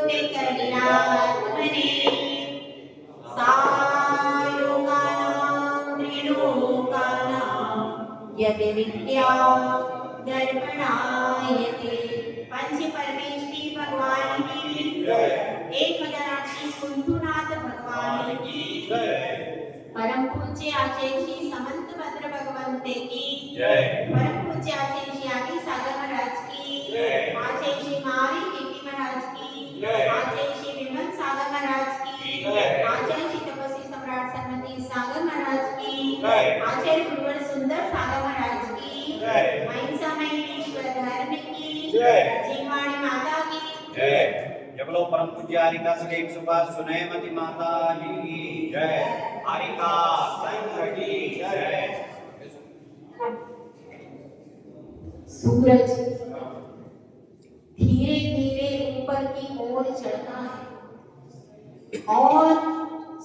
ते कलिनात्मने सायोगानां त्रिलोकानां यदि विद्या दर्पणायते। पंच परमेष्टि भगवान की 1008 कुंठुनाथ भगवान की परम पूज्य आचार्य श्री समंत भद्र भगवंते की परम पूज्य आचार्य श्री आदि सागर महाराज की आचार्य श्री महावीर कीर्ति महाराज की आचार्य श्री विमल सागर महाराज की आचार्य श्री तपस्वी सम्राट सन्मति सागर महाराज की आचार्य गुरुवर सुंदर सागर महाराज की महिंसा महेश्वर धर्म की जीवाणी माता की जय बोलो परम पूज्य हरिका श्री सुभाष सुनयमती माता की जय। हरिका संघ की जय। सूरज धीरे धीरे ऊपर की ओर चढ़ता है और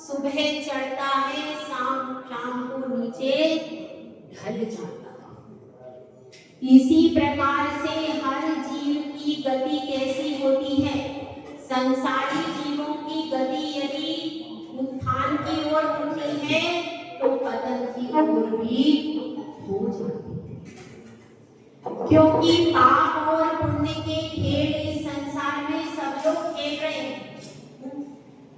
सुबह चढ़ता है, शाम को नीचे ढल जाता है। इसी प्रकार से हर जीव की गति कैसी होती है? संसारी जीवों की गति यदि उत्थान की ओर होती है तो पतन की ओर भी हो जाती है, क्योंकि पाप और पुण्य के खेल इस संसार में सब लोग खेल रहे हैं।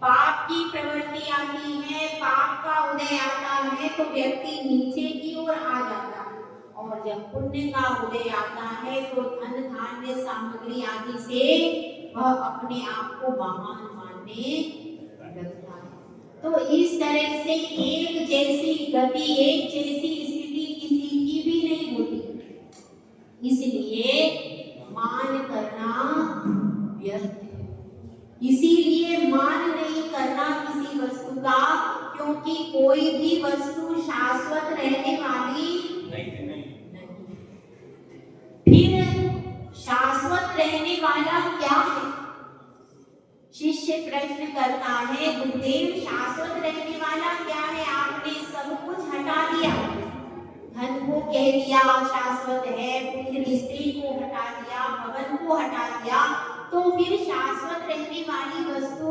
पाप की प्रवृत्ति आती है, पाप का उदय आता है तो व्यक्ति नीचे की ओर आ जाता है, और जब पुण्य का उदय आता है तो धन धान्य सामग्री आदि से वह अपने आप को महान मानने लगता है। तो इस तरह से एक जैसी गति, एक जैसी स्थिति किसी की भी नहीं होती, इसलिए मान करना व्यर्थ है। इसीलिए मान नहीं करना किसी वस्तु का, क्योंकि कोई भी वस्तु शाश्वत रहने वाली नहीं। फिर शाश्वत रहने वाला क्या है? शिष्य प्रश्न करता है, गुरुदेव शाश्वत रहने वाला क्या है? आपने सब कुछ हटा दिया, धन को कह दिया शाश्वत है, पुत्र स्त्री को हटा दिया, भवन को हटा दिया, तो फिर शाश्वत रहने वाली वस्तु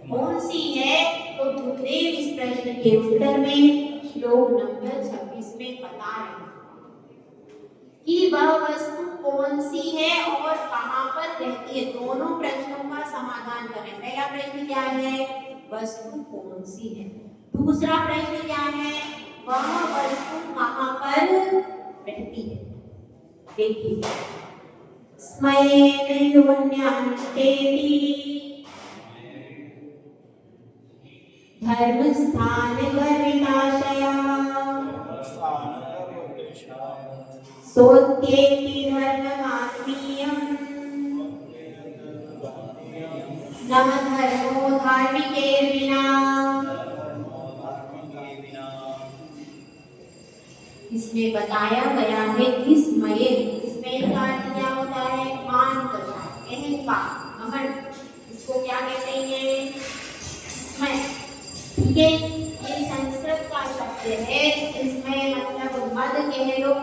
कौन सी है? तो गुरुदेव इस प्रश्न के उत्तर में श्लोक नंबर 26 में बता रहे हैं कि वह वस्तु कौन सी है और कहां पर रहती है। दोनों प्रश्नों का समाधान करें। पहला प्रश्न क्या है? वस्तु कौन सी है। दूसरा प्रश्न क्या है? वह वस्तु कहां पर रहती है। देखिए, स्मयेन योन्यन्तेति धर्म स्थान गर्विताशया सोत्येति धर्ममात्मीयम् न धर्मो धार्मिकेर्विना। इसमें बताया गया है कि स्मय का अर्थ क्या होता है? मान करना, अहंकार, घमंड, इसको क्या कहते हैं? स्मय। ठीक है, ये संस्कृत का शब्द है। इसमें मतलब मद कह लो,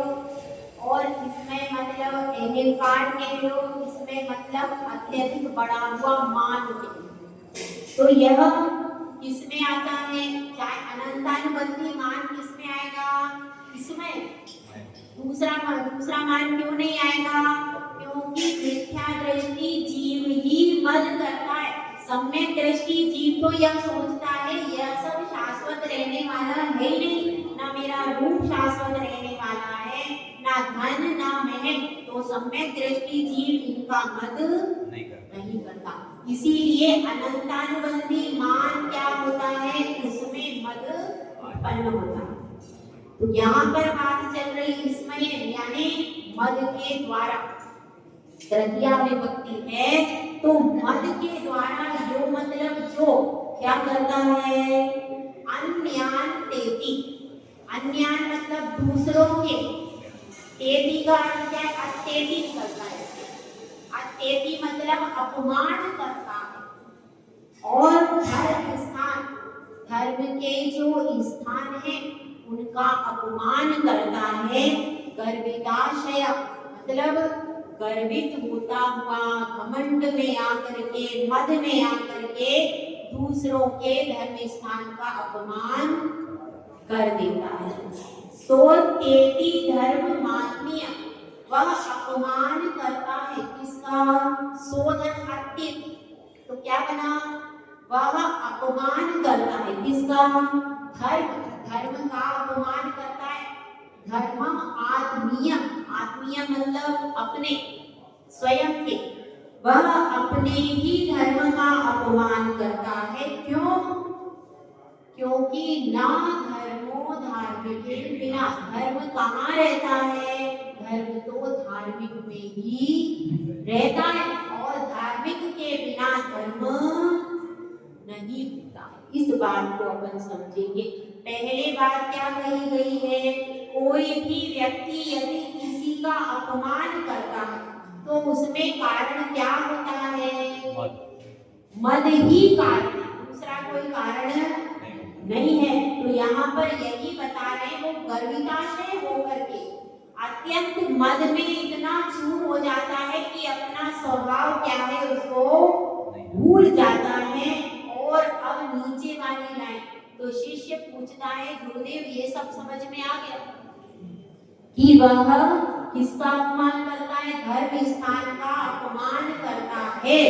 और इसमें मतलब अहंकार कह लो, इसमें मतलब अत्यधिक बढ़ा हुआ मान कह लो। तो यह किसमें आता है? चाहे अनंतानुबंधी मान किसमें आएगा? इसमें। दूसरा मान क्यों नहीं आएगा? क्योंकि मिथ्या दृष्टि जीव ही मद करता है। सम्यक दृष्टि जीव तो यह सोचता है यह सब शाश्वत रहने वाला है ही नहीं, ना मेरा रूप शाश्वत रहने वाला है, ना धन ना महल, तो सम्यक दृष्टि जीव इनका मद नहीं करता। इसीलिए अनंतानुबंधी मान क्या होता है? उसमें मद उत्पन्न होता है। तो यहाँ पर बात चल रही इसमें यानी मद के द्वारा, तृतीया विभक्ति है, तो मद के द्वारा जो मतलब जो क्या करता है? अन्यान तेति। अन्यान मतलब दूसरों के, तेति का अर्थ क्या है? अत्यधिक करता है। अत्यधि मतलब अपमान करता है। और धर्म स्थान, धर्म के जो स्थान है उनका अपमान करता है। गर्विताशय मतलब गर्वित होता हुआ घमंड में आकर के, मद में आकर के दूसरों के धर्म स्थान का अपमान कर देता है। सो तेती धर्म मात्मीय, वह अपमान करता है किसका? सोधन अत्यंत, तो क्या बना? वह अपमान करता है किसका? धर्म का अपमान करता है। धर्मम आत्मीय, आत्मीय मतलब अपने, स्वयं के, वह अपने ही धर्म का अपमान करता है। क्यों? क्योंकि ना धर्मो धार्मिक बिना, धर्म कहाँ रहता है? धर्म तो धार्मिक में ही रहता है, और धार्मिक के बिना धर्म नहीं होता। इस बात को अपन समझेंगे। पहले बात क्या कही गई है? कोई भी व्यक्ति यदि किसी का अपमान करता है तो उसमें कारण क्या होता है? मद ही कारण है, दूसरा कोई कारण नहीं है। तो यहाँ पर यही बता रहे, वो गर्विताशय होकर के अत्यंत मद में इतना चूर हो जाता है कि अपना स्वभाव क्या है उसको भूल जाता है। और अब नीचे वाली लाइन, तो शिष्य पूछता है गुरुदेव ये सब समझ में आ गया कि वह किसका अपमान करता है? धर्म स्थान का अपमान करता है।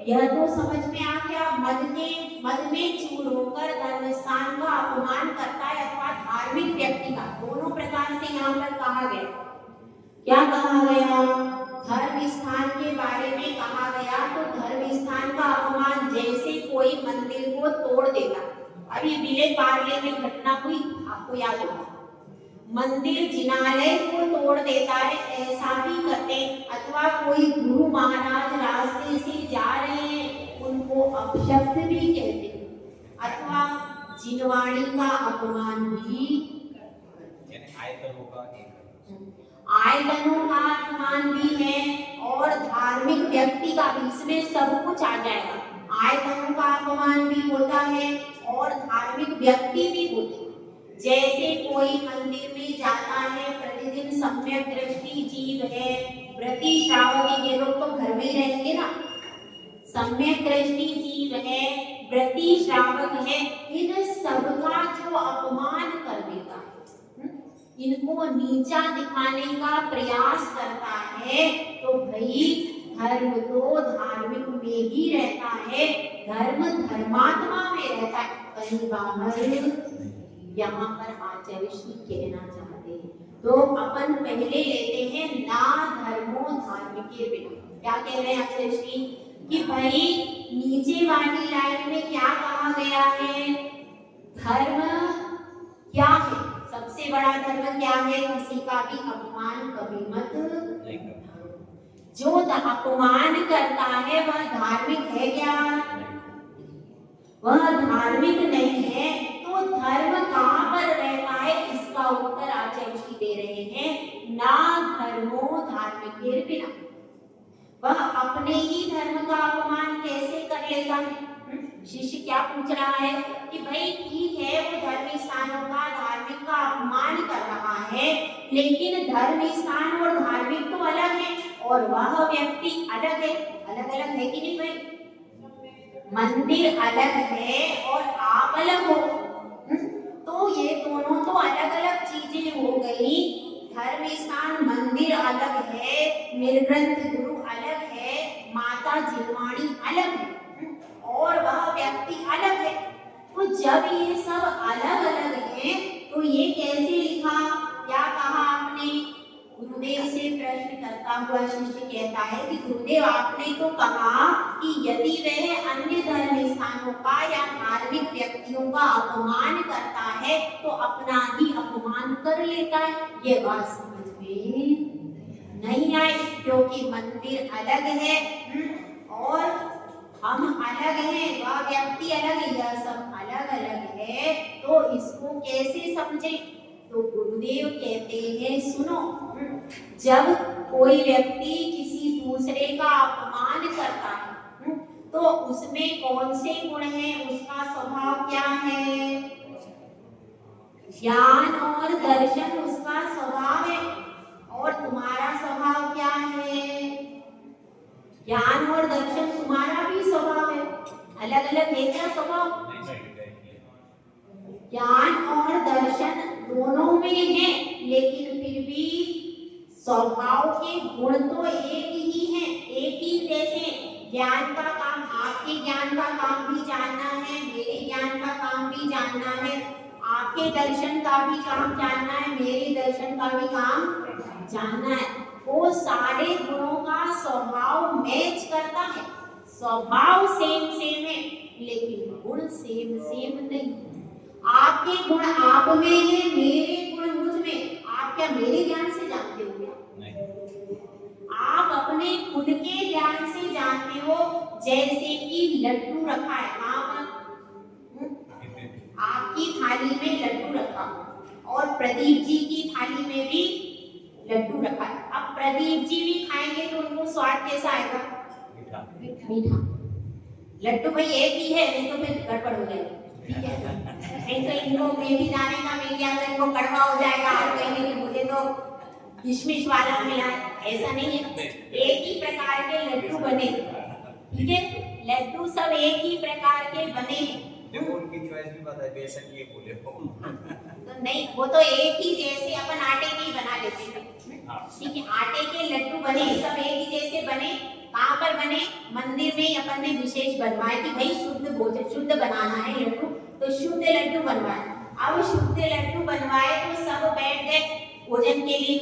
यह तो समझ में आ गया, मद में चूर होकर धर्म स्थान का अपमान करता है, अथवा धार्मिक व्यक्ति का। दोनों प्रकार से यहाँ पर कहा गया। क्या कहा गया? धर्म स्थान के बारे में कहा गया। तो धर्म स्थान का अपमान, जैसे कोई मंदिर को तोड़ देगा। अभी विले पार्ले में घटना हुई, आपको याद होगा, मंदिर जिनालय को तोड़ देता है, ऐसा भी करते। अथवा कोई गुरु महाराज रास्ते से जा रहे हैं, उनको अपशब्द भी कहते हैं, अथवा जिनवाणी का अपमान भी, आयतनों का अपमान भी है, और धार्मिक व्यक्ति का भी, इसमें सब कुछ आ जाएगा। आयतनों का अपमान भी होता है और धार्मिक व्यक्ति भी होते हैं। जैसे कोई मंदिर में जाता है, प्रतिदिन सम्यक दृष्टि जीव है, व्रती श्रावक, ये लोग तो घर में ही रहेंगे ना, सम्यक दृष्टि जीव है, व्रती श्रावक है, इन सबका जो अपमान कर देता है, इनको नीचा दिखाने का प्रयास करता है, तो भाई धर्म तो धार्मिक में ही रहता है, धर्म धर्मात्मा में रहता है, कहीं बाहर। यहाँ पर आचार्य श्री कहना चाहते हैं, तो अपन पहले लेते हैं ना धर्मो धार्मिक के बिना। क्या कह रहे हैं आचार्य श्री? कि भाई नीचे वाली लाइन में क्या कहा गया है? धर्म क्या है? सबसे बड़ा धर्म क्या है? किसी का भी अपमान कभी मत नहीं करना। जो अपमान करता है वह धार्मिक है क्या? वह धार्मिक नहीं है। तो धर्म कहाँ पर रहता है? इसका उत्तर आचार्य जी दे रहे हैं, ना धर्मो धार्मिक बिना। वह अपने ही धर्म का अपमान कैसे कर लेता है? शिष्य क्या पूछ रहा है कि भाई ठीक है, वो धर्म स्थानों का, धार्मिक का अपमान कर रहा है, लेकिन धर्म स्थान और धार्मिक तो अलग है, और वह व्यक्ति अलग है। अलग अलग है कि नहीं भाई? मंदिर अलग है और आप अलग हो, तो ये दोनों तो अलग अलग चीजें हो गई। धर्म स्थान मंदिर अलग है, निर्ग्रंथ गुरु अलग है, माता जिनवाणी अलग है, और वह व्यक्ति अलग है। तो जब ये सब अलग अलग है, तो ये कैसे लिखा? क्या कहा आपने? गुरुदेव से प्रश्न करता हुआ शिष्य कहता है कि गुरुदेव आपने तो कहा कि यदि वह अन्य धर्म स्थानों का या धार्मिक व्यक्तियों का अपमान करता है तो अपना ही अपमान कर लेता है। ये बात समझ में नहीं आई, क्योंकि मंदिर अलग है और हम अलग हैं, वह व्यक्ति अलग है, यह सब अलग अलग है। तो इसको कैसे समझे? तो गुरुदेव कहते हैं सुनो, जब कोई व्यक्ति किसी दूसरे का अपमान करता है तो उसमें कौन से गुण हैं? उसका स्वभाव क्या है? ज्ञान और दर्शन उसका स्वभाव है। और तुम्हारा स्वभाव क्या है? ज्ञान और दर्शन तुम्हारा भी स्वभाव है, अलग अलग है क्या स्वभाव? ज्ञान और दर्शन दोनों में है, लेकिन फिर भी स्वभाव के गुण तो एक ही हैं, एक ही जैसे। ज्ञान का काम, आपके ज्ञान का काम भी जानना है, मेरे ज्ञान का काम भी जानना है, आपके दर्शन का भी काम जानना है, मेरे दर्शन का भी काम जानना है। वो सारे गुणों का स्वभाव मैच करता है, स्वभाव सेम सेम है, लेकिन गुण सेम सेम नहीं। आपके गुण आप में है, मेरे गुण मुझ में। आप क्या मेरे ज्ञान से जानते हो क्या? आप अपने खुद के ज्ञान से जानते हो। जैसे कि लड्डू रखा है कहाँ पर? आपकी थाली में लड्डू रखा और प्रदीप जी की थाली में भी लड्डू रखा है। अब प्रदीप जी भी खाएंगे तो उनको स्वाद कैसा आएगा? मीठा। लड्डू भाई एक ही है, नहीं तो फिर गड़बड़ हो जाएगी, ठीक है? नहीं तो इनको मेथी दाने का मिल गया तो इनको कड़वा हो जाएगा, आप कहेंगे कि मुझे तो किशमिश वाला मिला है। ऐसा नहीं है, एक ही प्रकार के लड्डू बने, ठीक है? लड्डू सब एक ही प्रकार के बने। देखो उनकी चॉइस भी पता है, बेसन ये बोले तो नहीं, वो तो एक ही जैसे अपन आटे के ही बना लेते हैं, ठीक है? आटे के लड्डू बने, सब एक ही जैसे बने। कहाँ पर बने? मंदिर में ही अपन ने विशेष बनवाए कि भाई शुद्ध भोजन, शुद्ध बनाना है लड्डू, तो शुद्ध लड्डू बनवाए। अब शुद्ध लड्डू बनवाए तो सब बैठ गए भोजन के लिए।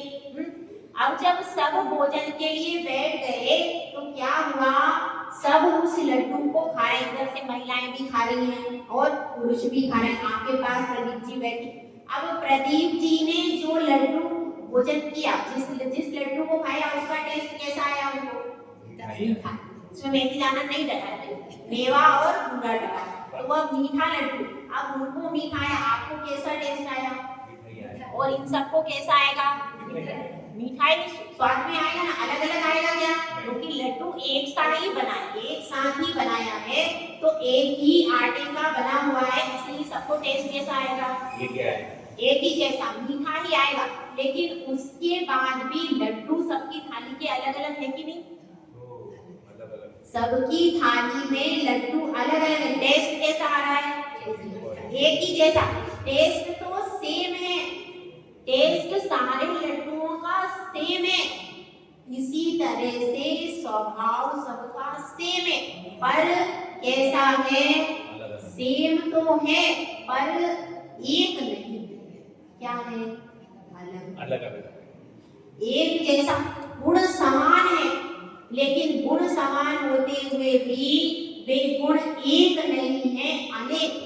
अब जब सब भोजन के लिए बैठ गए तो क्या हुआ? सब उस लड्डू को खा रहे, इधर से महिलाएं भी खा रही हैं और पुरुष भी खा रहे हैं। आपके पास प्रदीप जी बैठे। अब प्रदीप जी ने जो लड्डू भोजन किया, जिस लड्डू को खाया, उसका टेस्ट कैसा आया उनको? मीठा। उसमें मेथी दाना नहीं डला है, मेवा और बूरा डला, तो वह मीठा लड्डू। अब उनको मीठा आया, आपको कैसा टेस्ट आया? और इन सबको कैसा आएगा? मिठाई स्वाद में आएगा ना, अलग अलग आएगा क्या? क्योंकि लड्डू एक सा ही बना, एक साथ ही बनाया है, तो एक ही आटे का बना हुआ है, इसलिए सबको टेस्ट कैसा आएगा? ये क्या है? एक ही जैसा मीठा ही आएगा। लेकिन उसके बाद भी लड्डू सबकी थाली के अलग अलग है कि नहीं? सबकी थाली में लड्डू अलग अलग है, टेस्ट कैसा आ रहा है? एक ही जैसा। टेस्ट तो सेम है, टेस्ट सारे लड्डुओं का सेम है। इसी तरह से स्वभाव सबका सेम है, पर कैसा है? सेम तो है पर एक नहीं। क्या है? अलग अलग। एक जैसा, गुण समान है, लेकिन गुण समान होते हुए भी वे गुण एक नहीं है, अनेक।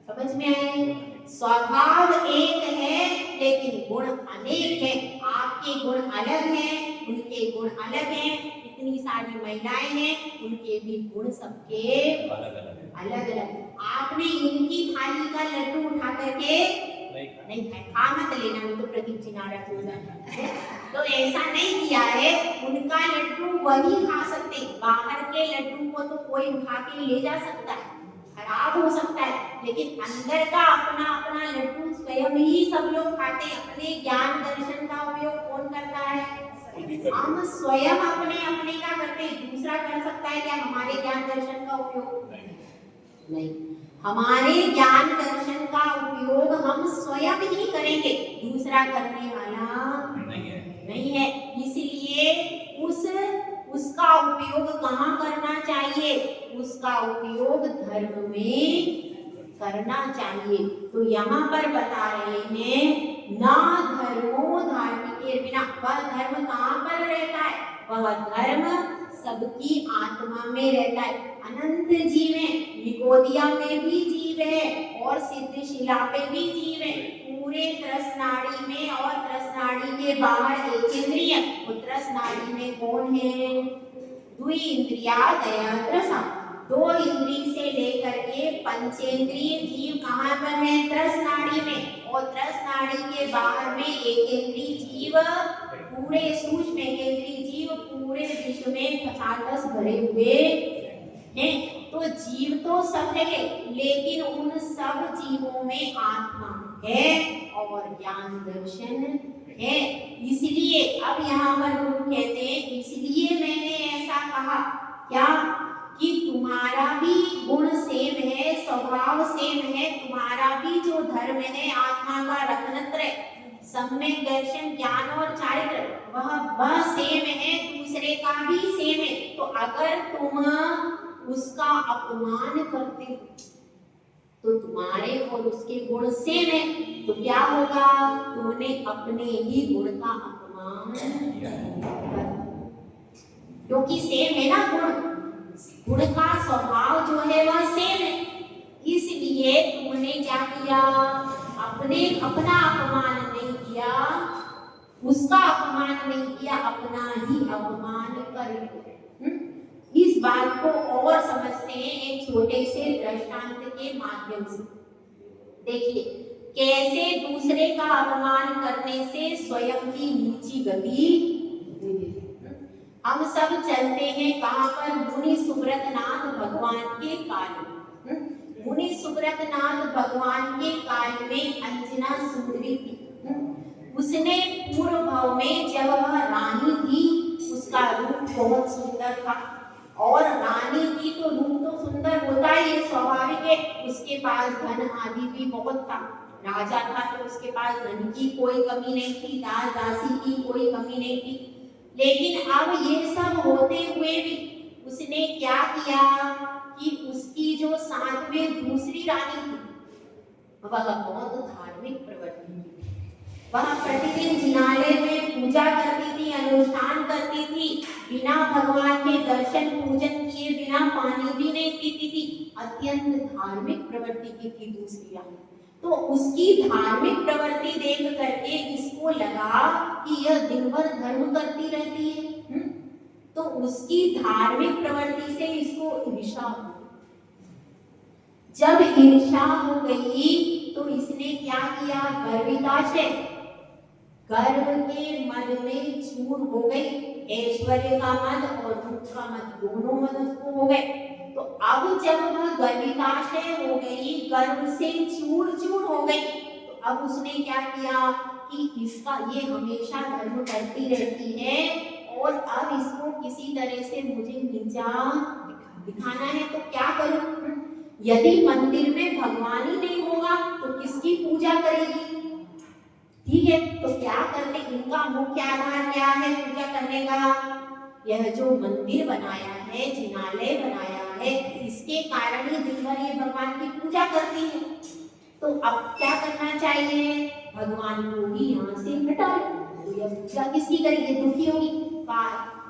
समझ में आए? स्वभाव एक है लेकिन गुण अनेक है। आपके गुण अलग हैं, उनके गुण अलग हैं। इतनी सारी महिलाएं हैं, उनके भी गुण सबके अलग अलग। आपने इनकी थाली का लड्डू उठा करके नहीं खाया, खा मत लेना, वो तो प्रदीप जी नाराज हो जाए। तो ऐसा नहीं किया है, उनका लड्डू वही खा सकते। बाहर के लड्डू को तो कोई उठा के ले जा सकता है, खराब हो सकता है, लेकिन अंदर का अपना अपना लड्डू स्वयं ही सब लोग खाते हैं। अपने ज्ञान दर्शन का उपयोग कौन करता है? हम स्वयं अपने अपने का करते हैं। दूसरा कर सकता है क्या हमारे ज्ञान दर्शन का उपयोग? नहीं। हमारे ज्ञान दर्शन का उपयोग हम स्वयं ही करेंगे, दूसरा करने वाला नहीं है। इसलिए उसका उपयोग कहाँ करना चाहिए? उसका उपयोग धर्म में करना चाहिए। तो यहाँ पर बता रहे हैं, ना धर्मो धार्मिके बिना। वह धर्म कहाँ पर रहता है? वह धर्म सबकी आत्मा में रहता है। अनंत जीव है, निकोदिया में भी जीव है और सिद्धशिला पे भी जीव है। पूरे त्रसनाड़ी में और त्रसनाड़ी के बाहर एक इंद्रिय। वो त्रसनाड़ी में कौन है? द्वि इंद्रिया दया त्रसा। दो इंद्रिय से लेकर के पंचेंद्रिय जीव कहाँ पर है? त्रसनाड़ी में। और त्रसनाड़ी के बाहर में एक इंद्रिय जीव, पूरे सूक्ष्म इंद्रिय जीव पूरे विश्व में 50 भरे हुए हैं। तो जीव तो सब है, लेकिन उन सब जीवों में आत्मा है और ज्ञान दर्शन है। इसलिए अब यहाँ पर गुरु कहते हैं, इसलिए मैंने ऐसा कहा क्या कि तुम्हारा भी गुण सेम है, स्वभाव सेम है, तुम्हारा भी जो धर्म है, आत्मा का रत्नत्रय, सम्यक दर्शन, ज्ञान और चारित्र, वह सेम है, दूसरे का भी सेम है। तो अगर तुम उसका अपमान करते हो तो तुम्हारे और उसके गुण सेम है, तो क्या होगा, तुमने अपने ही गुण का अपमान कर, क्योंकि सेम है ना गुण का स्वभाव जो है वह सेम है। इसलिए तुमने क्या किया, अपना अपमान नहीं किया, उसका अपमान नहीं किया, अपना ही अपमान कर लिया। इस बात को और समझते हैं एक छोटे से दृष्टांत के माध्यम से। देखिए कैसे दूसरे का अपमान करने से स्वयं की नीची गति। हम सब चलते हैं कहाँ पर, मुनि सुब्रत नाथ भगवान के काल में। मुनि सुब्रत नाथ भगवान के काल में अंजना सुंदरी थी। उसने पूर्व भाव में जब वह रानी थी, उसका रूप बहुत सुंदर था, और रानी की तो रूप तो सुंदर होता ही है, स्वाभाविक है। उसके पास धन आदि भी बहुत था, राजा था तो उसके पास धन की कोई कमी नहीं थी, दास दासी की कोई कमी नहीं थी। लेकिन अब ये सब होते हुए भी उसने क्या किया कि उसकी जो साथ में दूसरी रानी थी, वह बहुत धार्मिक प्रवृत्ति थी। वह प्रतिदिन जिनालय में पूजा करती थी, अनुष्ठान करती थी, बिना भगवान के दर्शन पूजन किए बिना पानी भी नहीं पीती थी। अत्यंत धार्मिक प्रवृत्ति की थी दूसरी रानी। तो उसकी धार्मिक प्रवृत्ति देख करके इसको लगा कि यह दिन भर धर्म करती रहती है। तो उसकी धार्मिक प्रवृत्ति से इसको ईर्ष्या हो गई। जब ईर्ष्या हो गई तो इसने क्या किया, गर्विताशय, गर्व के मद में चूर हो गई। ऐश्वर्य का मद और दुख का मद, दोनों मद उसको हो गए। तो अब जब वह गर्विताशय हो गई, गर्व से चूर चूर हो गई, तो अब उसने क्या किया कि इसका ये हमेशा धर्म करती रहती है और अब इसको किसी तरह से मुझे नीचा दिखाना है, तो क्या करूं? यदि मंदिर में भगवान ही नहीं होगा तो किसकी पूजा करेगी? ठीक है, तो क्या करते, इनका मुख्य आधार क्या है पूजा करने का? यह जो मंदिर बनाया है, जिनालय बनाया है, इसके कारण ही दिन भर ये भगवान की पूजा करती है। तो अब क्या करना चाहिए, भगवान को ही यहाँ से हटा लो। तो यह पूजा किसकी करेगी, दुखी होगी।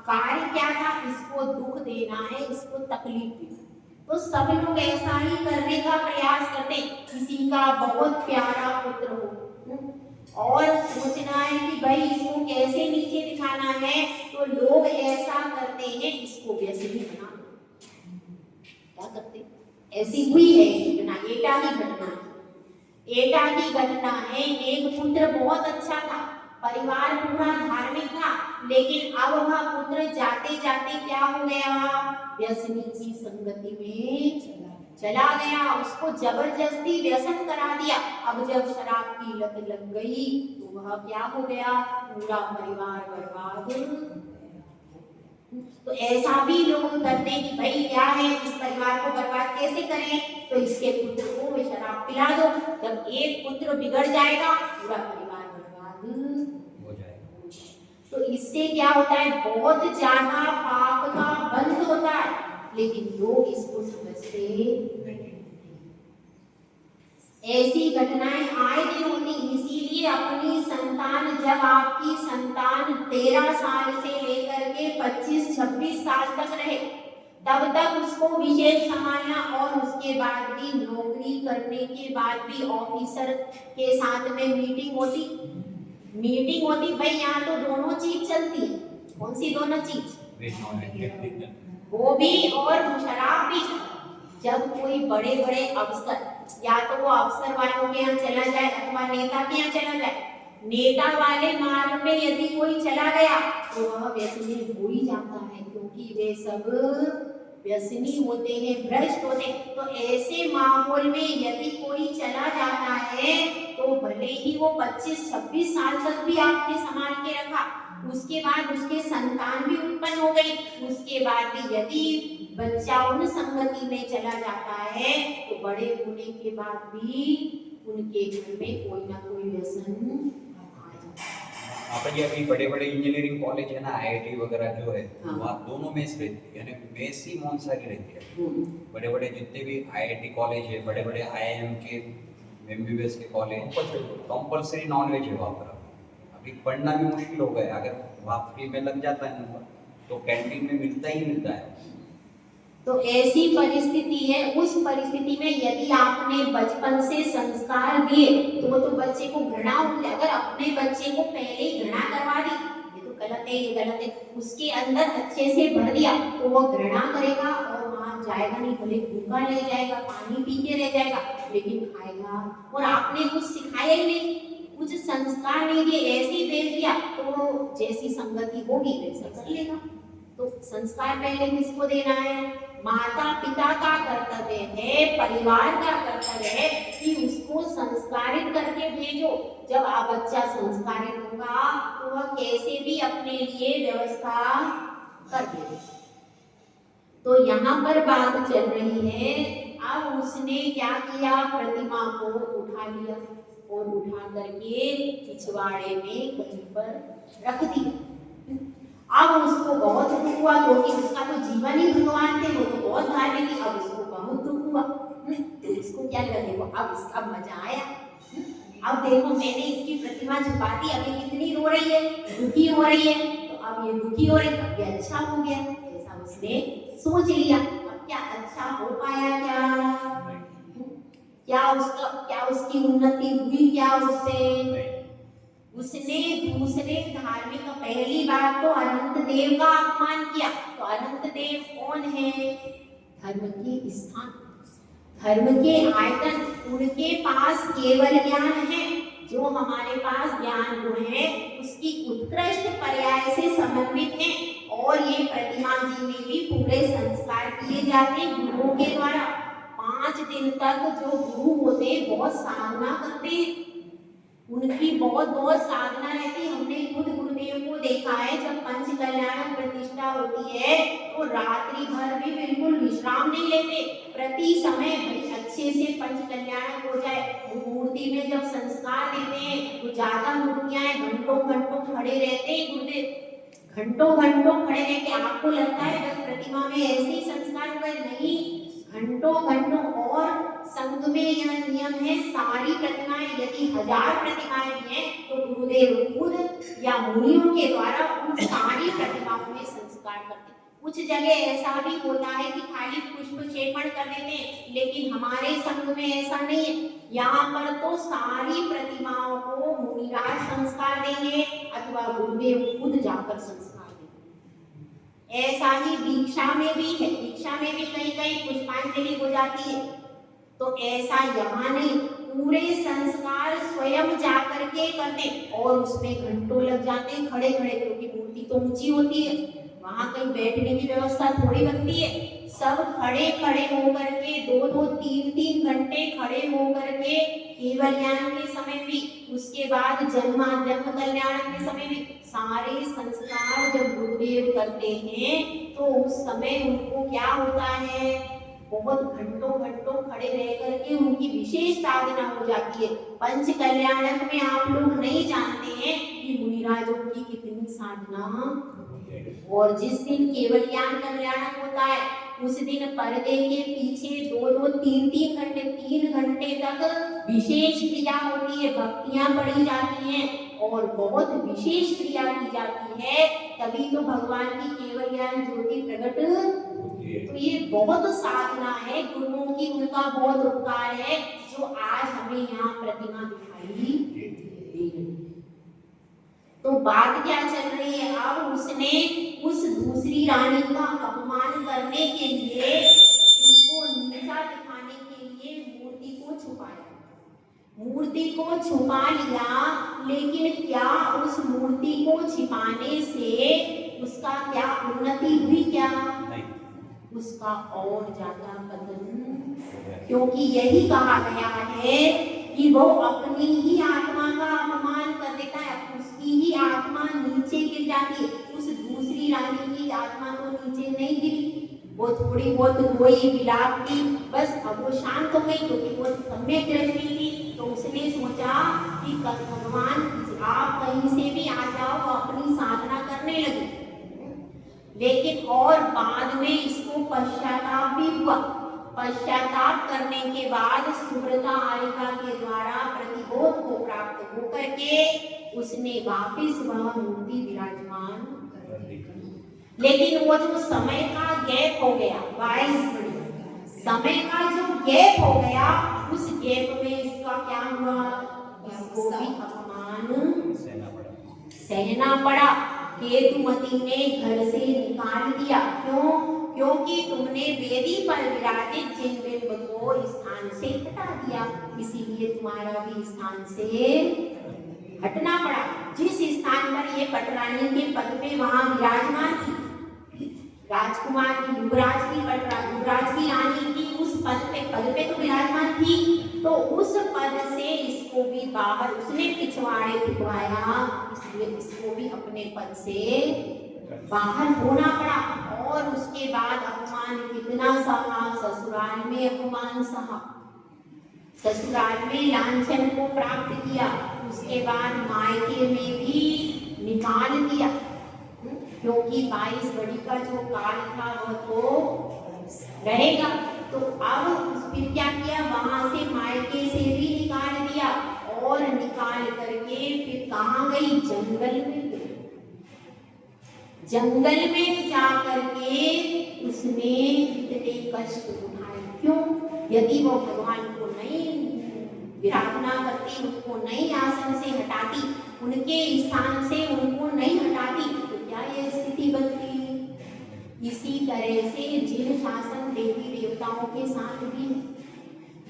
कार्य क्या था, इसको दुख देना है, इसको तकलीफ देना। तो सब लोग ऐसा ही करने का प्रयास करते, किसी का बहुत प्यारा पुत्र हो और सोचना है कि भाई इसको कैसे नीचे दिखाना है, तो लोग ऐसा करते हैं, इसको व्यसनी बना। क्या करते, ऐसी हुई है घटना, एटा की घटना है। एटा की घटना है, एक पुत्र बहुत अच्छा था, परिवार पूरा धार्मिक था, लेकिन अब वह पुत्र जाते जाते क्या हो गया, व्यसनी की संगति में चला गया। उसको जबरदस्ती व्यसन करा दिया। अब जब शराब की लत लग गई तो वह क्या हो गया, पूरा परिवार बर्बाद। तो ऐसा भी लोग करते हैं कि भाई क्या है, इस परिवार को बर्बाद कैसे करें, तो इसके पुत्र को शराब पिला दो। जब एक पुत्र बिगड़ जाएगा पूरा परिवार बर्बाद हो जाएगा। तो इससे क्या होता है, बहुत ज्यादा पाप का बंध होता है, लेकिन लोग इसको समझते नहीं। ऐसी घटनाएं आए दिन होती, इसीलिए अपनी संतान, जब आपकी संतान 13 साल से लेकर के 25-26 साल तक रहे, तब तक उसको विशेष संभालना, और उसके बाद भी नौकरी करने के बाद भी ऑफिसर के साथ में मीटिंग होती भाई, यहाँ तो दोनों चीज चलती है। कौन सी दोनों चीज, वो भी और शराब भी। जब कोई बड़े बड़े अफसर, या तो वो अफसर वालों के यहाँ चला जाए अथवा नेता के यहाँ चला जाए, नेता वाले मार्ग में यदि कोई चला गया तो वह व्यसनी हो ही जाता है, क्योंकि वे सब व्यसनी होते हैं, भ्रष्ट होते हैं। तो ऐसे माहौल में यदि कोई चला जाता है तो भले ही वो 25-26 साल तक भी आपने संभाल के रखा, उसके बाद उसके संतान भी उत्पन्न हो गई, उसके बाद भी यदि बच्चा उन संगति में चला जाता है तो बड़े होने के बाद भी उनके घर में कोई ना कोई व्यसन आ जाता है। आप ये अभी बड़े बड़े इंजीनियरिंग कॉलेज है ना, आईआईटी वगैरह जो है, हाँ। वहाँ दोनों मेस रहती है, यानी मेस ही मांसाहारी रहती है। बड़े बड़े जितने भी आईआईटी कॉलेज है, बड़े बड़े आईआईएम के, एमबीबीएस के कॉलेज, कंपलसरी नॉनवेज है वहाँ पर। अभी पढ़ना भी मुश्किल हो गया, अगर वहाँ फ्री में लग जाता है नंबर तो कैंटीन में मिलता ही मिलता है। तो ऐसी परिस्थिति है, उस परिस्थिति में यदि आपने बचपन से संस्कार दिए तो वो तो बच्चे को घृणा होगी। अगर अपने बच्चे को पहले ही घृणा करवा दी, ये तो गलत है, ये गलत है, उसके अंदर अच्छे से भर दिया तो वो घृणा करेगा और वहाँ जाएगा नहीं, भले भूखा रह जाएगा, पानी पी के रह जाएगा, लेकिन खाएगा। और आपने कुछ सिखाया ही नहीं, कुछ संस्कार नहीं दिए, ऐसे ही भेज दिया तो जैसी संगति होगी वैसा कर लेगा। तो संस्कार पहले किसको देना है? माता पिता का कर्तव्य है, परिवार का कर्तव्य है कि उसको संस्कारित करके भेजो। जब आप बच्चा संस्कारित होगा तो वह कैसे भी अपने लिए व्यवस्था कर देगा। तो यहाँ पर बात चल रही है, अब उसने क्या किया, प्रतिमा को उठा लिया और उठा करके पिछवाड़े में कहीं पर रख दिया। अब उसको बहुत दुख हुआ क्योंकि उसका तो जीवन ही भगवान थे, वो तो बहुत धार्मिक थी। अब उसको बहुत दुख हुआ, तो इसको क्या लगा, देखो अब इसका मजा आया, अब देखो मैंने इसकी प्रतिमा छुपा दी, अभी कितनी रो रही है, दुखी हो रही है, तो अब ये दुखी हो रही है, अब ये अच्छा हो गया, ऐसा उसने सोच लिया। अब क्या अच्छा हो पाया? क्या उसकी उन्नति हुई? क्या उसने दूसरे धार्मिक, पहली बात तो अनंत देव का अपमान किया। तो अनंत देव कौन है? धर्म के स्थान, धर्म के आयतन, उनके पास केवल ज्ञान है। जो हमारे पास ज्ञान गुण है उसकी उत्कृष्ट पर्याय से समन्वित है। और ये प्रतिमा जी में भी पूरे संस्कार किए जाते हैं गुरुओं के द्वारा। 5 दिन तक जो गुरु होते हैं बहुत साधना करते हैं, उनकी बहुत साधना रहती। हमने खुद गुरुदेव को देखा है, जब पंच कल्याण प्रतिष्ठा होती है तो रात्रि भर भी बिल्कुल विश्राम नहीं लेते, प्रति समय भाई अच्छे से पंच कल्याण हो जाए। मूर्ति में जब संस्कार देते हैं तो ज्यादा मूर्तियां घंटों खड़े रहते हैं गुरुदेव, घंटों खड़े रह के आपको लगता है बस प्रतिमा में ऐसे ही संस्कार हुए, नहीं, घंटों। और संघ में यह नियम है, सारी प्रतिमाएं, यदि 1000 प्रतिमाएं भी हैं तो गुरुदेव खुद या मुनियों के द्वारा उन सारी प्रतिमाओं में संस्कार करते हैं। कुछ जगह ऐसा भी होता है कि खाली पुष्प क्षेपण कर देते हैं, लेकिन हमारे संघ में ऐसा नहीं है। यहाँ पर तो सारी प्रतिमाओं को मुनिराज संस्कार देंगे अथवा गुरुदेव खुद जाकर संस्कार। ऐसा ही दीक्षा में भी है, दीक्षा में भी कहीं पुष्पांजलि हो जाती है। तो ऐसा यहाँ नहीं, पूरे संस्कार स्वयं जाकर के करते और उसमें घंटों लग जाते हैं खड़े, क्योंकि मूर्ति तो ऊंची होती है, वहां कहीं बैठने की व्यवस्था थोड़ी बनती है। सब खड़े होकर के 2-2, 3-3 घंटे खड़े होकर के केवल ज्ञान के समय भी, उसके बाद जन्म कल्याण के समय भी, सारे संस्कार जब गुरुदेव करते हैं तो उस समय उनको क्या होता है, बहुत घंटों खड़े रह करके उनकी विशेष साधना हो जाती है। पंच कल्याणक में आप लोग नहीं जानते हैं कि मुनिराजों की कितनी साधना। और जिस दिन केवल ज्ञान कल्याणक होता है उस दिन पर्दे के पीछे 2-2, 3-3 घंटे, 3 घंटे तक विशेष क्रिया होती है, भक्तियां पढ़ी जाती हैं और बहुत विशेष क्रिया की जाती है, तभी तो भगवान की केवल ज्ञान ज्योति प्रकट। तो ये बहुत साधना है गुरुओं की, उनका बहुत उपकार है जो आज हमें यहाँ प्रतिमा दिखाई दे रही है। तो बात क्या चल रही है, अब उसने उस दूसरी रानी का अपमान करने के लिए, उसको नीचा दिखाने के लिए मूर्ति को छुपा लिया। लेकिन क्या उस मूर्ति को छिपाने से उसका क्या उन्नति हुई? क्या उसका और ज्यादा पतन, क्योंकि यही कहा गया है कि वो अपनी ही आत्मा का अपमान कर देता है, उसकी ही आत्मा नीचे गिर जाती है। उस दूसरी रानी की आत्मा तो नीचे नहीं गिरी, वो थोड़ी बहुत रोई विलाप की, बस अब वो शांत हो गई क्योंकि वो सम्यक दृष्टि थी। तो उसने सोचा कि भगवान आप कहीं से भी आ जाओ, अपनी साधना करने लगी। लेकिन और बाद में इसको पश्चाताप भी हुआ। पश्चाताप करने के बाद सुव्रता आरिका के द्वारा प्रतिबोध को प्राप्त होकर के उसने वापिस वह मूर्ति विराजमान कर दी। लेकिन वो जो समय का गैप हो गया, समय का जो गैप हो गया, उस गैप में इसका क्या हुआ, इसको भी अपमान सहना पड़ा। केतुमती ने घर से निकाल दिया। क्यों? क्योंकि तुमने वेदी पर विराजित चिन्हबिंब को स्थान से हटा दिया, इसीलिए तुम्हारा भी स्थान से हटना पड़ा। जिस स्थान पर ये पटरानी के पद पे वहां विराजमान थी, राजकुमार की युवराज की रानी की उस पद पे तो विराजमान थी, तो उस पद से इसको भी बाहर उसने पिछवाड़े पिछवाया, इसलिए इसको भी अपने पद से बाहर होना पड़ा। और उसके बाद अपमान कितना सहा, ससुराल में अपमान सहा, ससुराल में लांछन को प्राप्त किया, उसके बाद मायके में भी निकाल दिया, क्योंकि 22 घड़ी का जो काल था वह तो रहेगा। तो अब फिर क्या किया, वहां से मायके से भी निकाल दिया और निकाल करके फिर कहाँ गई, जंगल में गई। जंगल में जा करके उसने इतने कष्ट उठाए। क्यों? यदि वो भगवान को नहीं विराधना करती, उनको नहीं आसन से हटाती, उनके स्थान से उनको नहीं हटाती, तो क्या ये स्थिति बनती? इसी तरह से जिन शासन देवी देवताओं के साथ भी,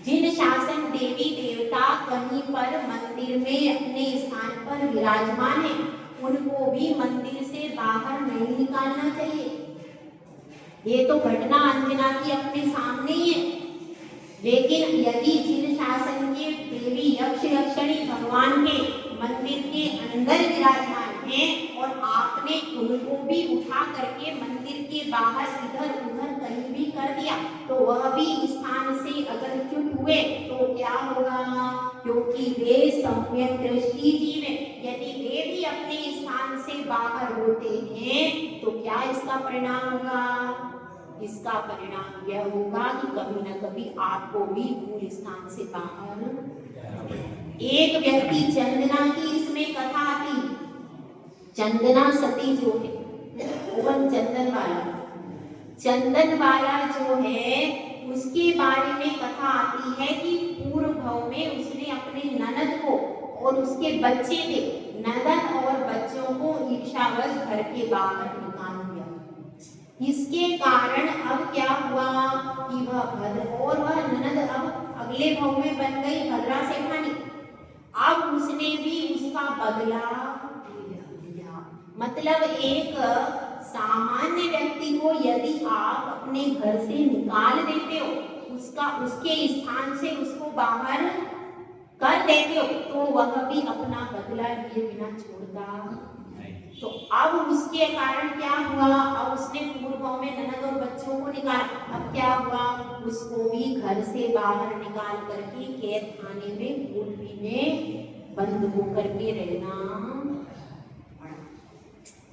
जिन शासन देवी देवता कहीं पर मंदिर में अपने स्थान पर विराजमान है, उनको भी मंदिर से बाहर नहीं निकालना चाहिए। ये तो घटना अंजना की अपने सामने ही है। लेकिन यदि जिन शासन के देवी यक्ष यक्षिणी भगवान के मंदिर के अंदर विराजमान हैं और आपने उनको भी उठा करके मंदिर के बाहर इधर उधर कहीं भी कर दिया, तो वह भी स्थान से अगर च्युत हुए तो क्या होगा? क्योंकि वे सम्यक दृष्टि जीव हैं, यदि वे भी अपने स्थान से बाहर होते हैं तो क्या इसका परिणाम होगा? इसका परिणाम यह होगा कि कभी न कभी आपको भी मूल स्थान से बाहर। एक व्यक्ति चंदना की इसमें कथा आती, चंदना सती जो है, चंदन वाला जो है, उसके बारे में कथा आती है कि पूर्व भव में उसने अपने ननद को और उसके बच्चे थे, ननद और बच्चों को ईर्ष्यावश घर के बाहर निकाल दिया। इसके कारण अब क्या हुआ कि वह ननद अब अगले भव में बन गई भद्रा सेठानी। अब उसने भी उसका बदला लिया। मतलब एक सामान्य व्यक्ति को यदि आप अपने घर से निकाल देते हो, उसके स्थान से उसको बाहर कर देते हो, तो वह भी अपना बदला लिए बिना छोड़ता। तो अब उसके कारण क्या हुआ? अब उसने पूर्व में ननद और बच्चों को निकाला। अब क्या हुआ? उसको भी घर से बाहर निकाल करके कैद खाने में कुटी में बंद होकर के रहना पड़ा।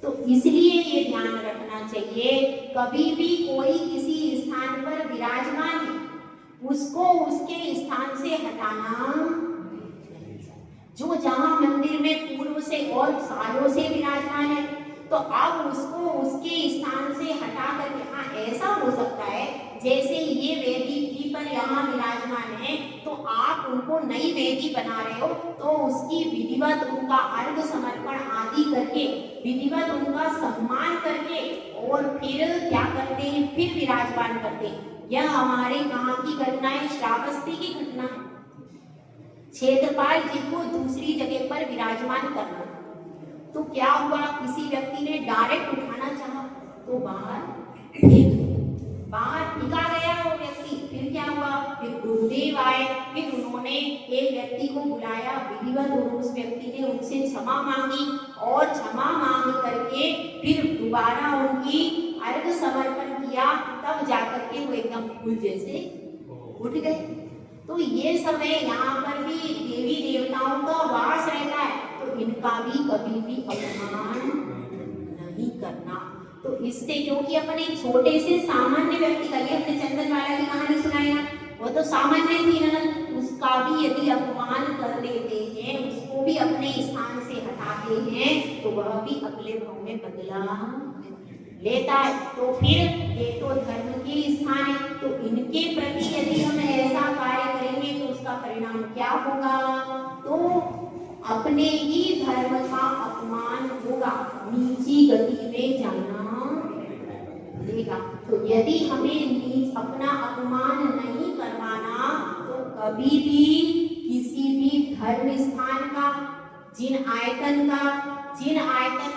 तो इसलिए ये ध्यान रखना चाहिए, कभी भी कोई किसी स्थान पर विराजमान है, उसको उसके स्थान से हटाना। जो जहां मंदिर में पूर्व से और सालों से विराजमान है, तो अब उसको उसके स्थान से हटा करके, हाँ ऐसा हो सकता है जैसे ये वेदी की पर यहाँ विराजमान है, तो आप उनको नई वेदी बना रहे हो, तो उसकी विधिवत उनका अर्घ समर्पण आदि करके, विधिवत उनका सम्मान करके और फिर क्या करते हैं, फिर विराजमान करते हैं। यह हमारे कहाँ की घटना है? श्रावस्ती की घटना है। क्षेत्रपाल जी को दूसरी जगह पर विराजमान करना, तो क्या हुआ? किसी व्यक्ति ने डायरेक्ट उठाना चाहा तो बाहर फेंक दिया। बाहर टिका गया वो व्यक्ति, फिर क्या हुआ, फिर गुरुदेव आए, फिर उन्होंने एक व्यक्ति को बुलाया विधिवत, और उस व्यक्ति ने उनसे क्षमा मांगी, और क्षमा मांग करके फिर दोबारा उनकी अर्घ समर्पण किया, तब जाकर के वो एकदम फूल जैसे उठ गए। तो ये समय यहाँ पर भी देवी देवताओं का वास रहता है, तो इनका भी कभी भी अपमान नहीं करना। तो इससे, क्योंकि अपने छोटे से सामान्य व्यक्ति का, ये अपने चंदनवाला की कहानी सुनाई ना, वो तो सामान्य थी ना, उसका भी यदि अपमान कर देते हैं, उसको भी अपने स्थान से हटाते हैं, तो वह भी अगले भाव में बदला लेता है। तो फिर ये तो धर्म के स्थान है, तो इनके प्रति यदि हम ऐसा कार्य करेंगे तो उसका परिणाम क्या होगा, तो अपने ही धर्म का अपमान होगा, नीची गति में जाना देगा। तो यदि हमें अपना अपमान नहीं करवाना, तो कभी भी किसी भी धर्म स्थान का, जिन आयतन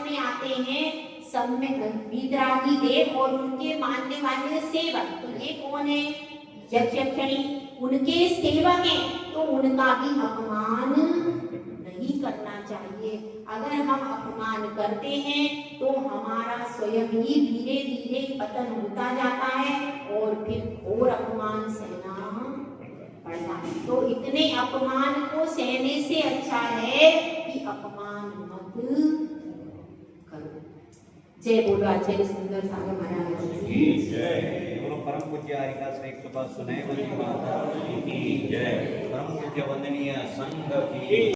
में आते हैं, सब में वितरागी देव और उनके मानने वाले सेवक, तो ये कौन है, यक्ष यक्षिणी, उनके सेवक हैं, तो उनका भी अपमान नहीं करना चाहिए। अगर हम अपमान करते हैं तो हमारा स्वयं ही धीरे धीरे पतन होता जाता है, और फिर और अपमान सहना पड़ता है। तो इतने अपमान को सहने से अच्छा है कि अपमान मत करो। जय बोलो आचार्य सुंदर सागर महाराज की जय। बोलो परम पूज्य हरिका श्री कृपा सुनैवनी माता की जय। परम पूज्य वंदनीय संघ की